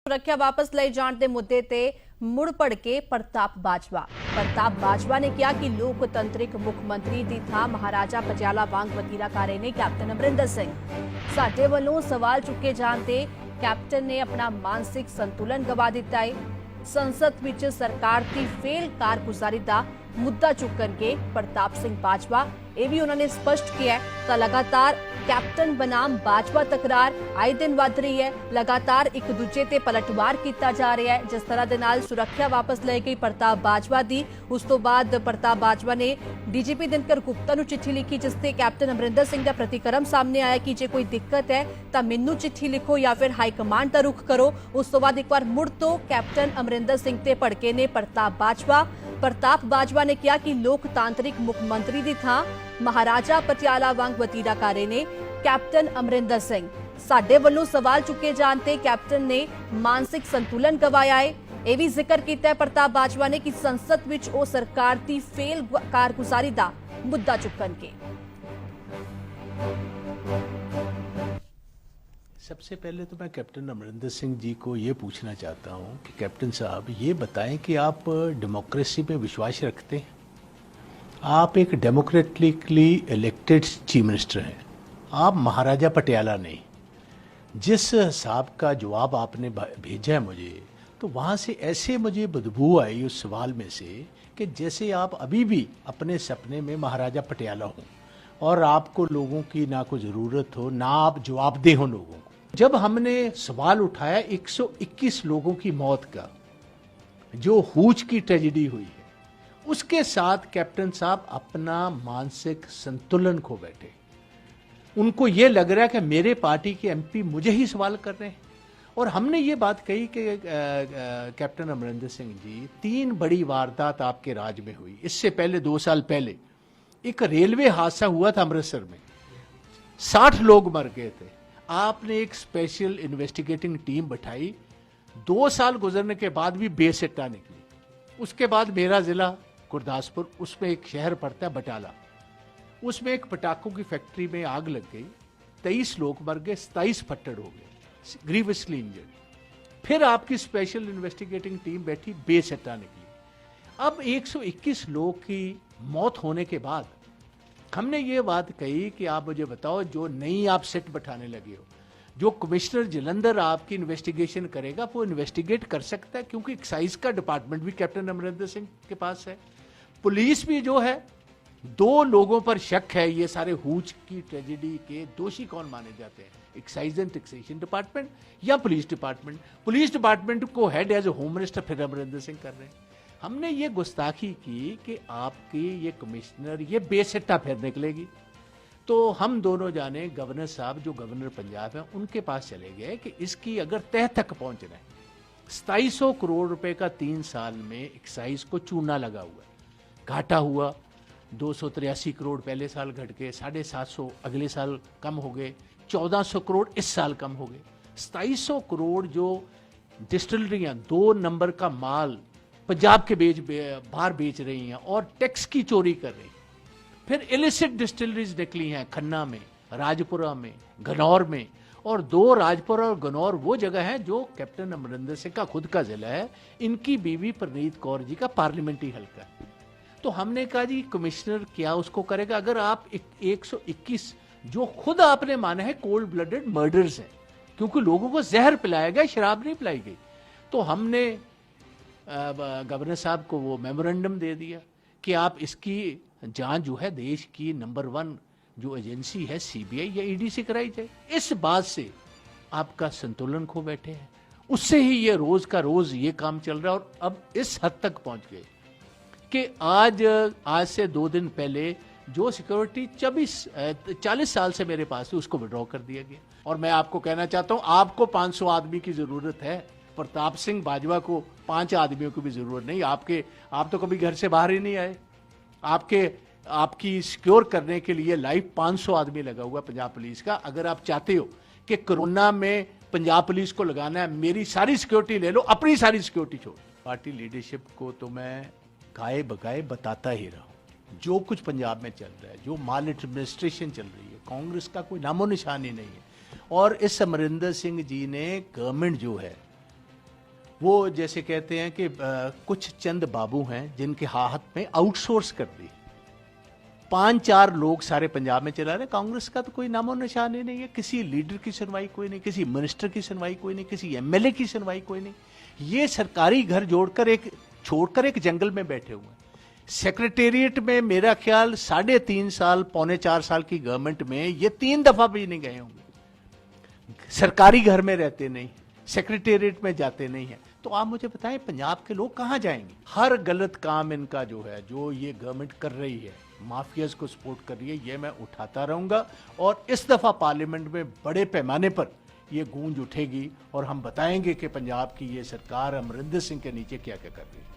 ਸੁਰੱਖਿਆ ਵਾਪਸ ਲਏ ਜਾਣ ਦੇ ਮੁੱਦੇ ਤੇ ਮੁੜ ਭੜਕੇ ਪ੍ਰਤਾਪ ਬਾਜਵਾ ਨੇ ਕਿਹਾ ਕਿ ਲੋਕਤੰਤਰਿਕ ਮੁੱਖ ਮੰਤਰੀ ਦੀ ਥਾਂ ਮਹਾਰਾਜਾ ਪਟਿਆਲਾ ਵਾਂਗ ਵਤੀਰਾ ਕਰ ਰਹੇ ਨੇ ਕੈਪਟਨ ਅਮਰਿੰਦਰ ਸਿੰਘ। ਸਾਡੇ ਵੱਲੋਂ ਸਵਾਲ ਚੁੱਕੇ ਜਾਣ ਤੇ ਕੈਪਟਨ ਨੇ ਆਪਣਾ ਮਾਨਸਿਕ ਸੰਤੁਲਨ ਗਵਾ ਦਿੱਤਾ ਹੈ। संसद विच सरकार की फेल कारगुजारी का मुद्दा चुकन के प्रताप सिंह बाजवा ये भी उन्होंने स्पष्ट किया है। तो लगातार कैप्टन बनाम बाजवा तकरार आए दिन वध रही है। लगातार एक दूजे ते पलटवार किया जा रहा है। जिस तरह दे नाल सुरक्षा वापस लै गई प्रताप बाजवा दी, उस तो बाद प्रताप बाजवा ने डीजीपी दिनकर गुप्ता नूं चिट्ठी लिखी जिसते कैप्टन अमरिंदर सिंह का प्रतिक्रम सामने आया कि जे कोई दिक्कत है तो मैनू चिट्ठी लिखो या फिर हाईकमांड का रुख करो। उस तो बाद एक बार मुड़ तो कैप्टन अमरिंदर सिंह ते भड़के ने प्रताप बाजवा ने कहा कि लोकतांत्रिक मुख्यमंत्री की थां महाराजा पटियाला वांग वतीरा कर रहे ने कैप्टन अमरिंदर सिंह। साडे वल्लों सवाल चुके जाण ते कैप्टन ने मानसिक संतुलन गवाया है। यह भी जिक्र किया प्रताप बाजवा ने कि संसद विच ओ सरकार की फेल कारगुजारी का मुद्दा चुकन के। सबसे पहले तो मैं कैप्टन अमरिंदर सिंह जी को ये पूछना चाहता हूँ कि कैप्टन साहब ये बताएं कि आप डेमोक्रेसी में विश्वास रखते हैं? आप एक डेमोक्रेटिकली इलेक्टेड चीफ मिनिस्टर हैं, आप महाराजा पटियाला नहीं। जिस हिसाब का जवाब आपने भेजा है मुझे, तो वहाँ से ऐसे मुझे बदबू आई उस सवाल में से कि जैसे आप अभी भी अपने सपने में महाराजा पटियाला हो और आपको लोगों की ना कोई ज़रूरत हो, ना आप जवाबदेह हो लोगों को। जब हमने सवाल उठाया 121 लोगों की मौत का, जो हूच की ट्रेजेडी हुई है, उसके साथ कैप्टन साहब अपना मानसिक संतुलन खो बैठे। उनको ये लग रहा है कि मेरे पार्टी के एमपी मुझे ही सवाल कर रहे हैं। और हमने ये बात कही कि कैप्टन अमरिंदर सिंह जी, 3 बड़ी वारदात आपके राज में हुई। इससे पहले 2 साल पहले एक रेलवे हादसा हुआ था अमृतसर में, 60 लोग मर गए थे। आपने एक स्पेशल इन्वेस्टिगेटिंग टीम बैठाई, 2 साल गुजरने के बाद भी बेसिट्टा निकली। उसके बाद मेरा जिला गुरदासपुर, उसमें एक शहर पड़ता है बटाला, उसमें एक पटाखों की फैक्ट्री में आग लग गई, 23 लोग मर गए, 27 फट्टड़ हो गए, ग्रीवियसली इंजर्ड। फिर आपकी स्पेशल इन्वेस्टिगेटिंग टीम बैठी, बेसिट्टा निकली। अब 121 लोग की मौत होने के बाद हमने ये बात कही कि आप मुझे बताओ, जो नई आप सेट बैठाने लगे हो, जो कमिश्नर जलंधर आपकी इन्वेस्टिगेशन करेगा वो इन्वेस्टिगेट कर सकता है, क्योंकि एक्साइज का डिपार्टमेंट भी कैप्टन अमरिंदर सिंह के पास है। पुलिस भी जो है, 2 लोगों पर शक है, ये सारे हूच की ट्रेजेडी के दोषी कौन माने जाते हैं, एक्साइज एंड टैक्सेशन डिपार्टमेंट या पुलिस डिपार्टमेंट। पुलिस डिपार्टमेंट को head as a home minister फिर अमरिंदर सिंह कर रहे हैं। हमने ये गुस्ताखी की कि आपकी ये कमिश्नर ये बेसिट्टा फिर निकलेगी। तो हम दोनों जाने गवर्नर साहब, जो गवर्नर पंजाब है, उनके पास चले गए कि इसकी अगर तह तक पहुंचना है, 2700 करोड़ रुपए का 3 साल में एक्साइज को चूना लगा हुआ है, घाटा हुआ। 283 करोड़ पहले साल घट गए, 750 अगले साल कम हो गए, 1400 करोड़ इस साल कम हो गए। 2700 करोड़ जो डिस्टिलरियां 2 नंबर का माल पंजाब के बाहर बेच रही हैं और टैक्स की चोरी कर रही हैं। फिर इलिसिट डिस्टिलरीज निकली हैं खन्ना में, राजपुरा में, गनौर में। और 2 राजपुरा और गनौर वो जगह है जो कैप्टन अमरिंदर सिंह का खुद का जिला है, इनकी बीवी परनीत कौर जी का पार्लियामेंट्री हल्का है। तो हमने कहा जी कमिश्नर क्या उसको करेगा, अगर आप 121 जो खुद आपने माना है कोल्ड ब्लडेड मर्डर्स है, क्योंकि लोगों को जहर पिलाया गया, शराब नहीं पिलाई गई। तो हमने गवर्नर साहब को वो मेमोरेंडम दे दिया कि आप इसकी जांच जो है देश की नंबर 1 जो एजेंसी है सीबीआई या ईडी से कराई जाए। इस बात से आपका संतुलन खो बैठे हैं, उससे ही ये रोज का रोज ये काम चल रहा है। और अब इस हद तक पहुंच गए कि आज से 2 दिन पहले जो सिक्योरिटी 40 साल से मेरे पास थी, उसको विड्रॉ कर दिया गया। और मैं आपको कहना चाहता हूं, आपको 500 आदमी की जरूरत है, प्रताप सिंह बाजवा को 5 आदमियों की भी जरूरत नहीं। आप तो कभी घर से बाहर ही नहीं आए। आपकी सिक्योर करने के लिए लाइव 500 आदमी लगा हुआ पंजाब पुलिस का। अगर आप चाहते हो कि कोरोना में पंजाब पुलिस को लगाना है, मेरी सारी सिक्योरिटी ले लो, अपनी सारी सिक्योरिटी छोड़। पार्टी लीडरशिप को तो मैं गाए बगाए बताता ही रहा हूं, जो कुछ पंजाब में चल रहा है, जो माल एडमिनिस्ट्रेशन चल रही है, कांग्रेस का कोई नामो निशान ही नहीं है। और इस अमरिंदर सिंह जी ने गवर्नमेंट जो है वो जैसे कहते हैं कि कुछ चंद बाबू हैं जिनके हाथ में आउटसोर्स कर दी। 5-4 लोग सारे पंजाब में चला रहे। कांग्रेस का तो कोई नामो निशान ही नहीं है। किसी लीडर की सुनवाई कोई नहीं, किसी मिनिस्टर की सुनवाई कोई नहीं, किसी एमएलए की सुनवाई कोई नहीं। ये सरकारी घर छोड़कर एक जंगल में बैठे हुए हैं। सेक्रेटेरिएट में मेरा ख्याल 3.5 साल, 3.25 साल की गवर्नमेंट में ये 3 दफा भी नहीं गए होंगे। सरकारी घर में रहते नहीं, सेक्रेटेरिएट में जाते नहीं है। तो आप मुझे बताएं पंजाब के लोग कहां जाएंगे? हर गलत काम इनका जो है, जो ये गवर्नमेंट कर रही है, माफियाज को सपोर्ट कर रही है, ये मैं उठाता रहूंगा। और इस दफा पार्लियामेंट में बड़े पैमाने पर ये गूंज उठेगी और हम बताएंगे कि पंजाब की ये सरकार अमरिंदर सिंह के नीचे क्या क्या कर रही है।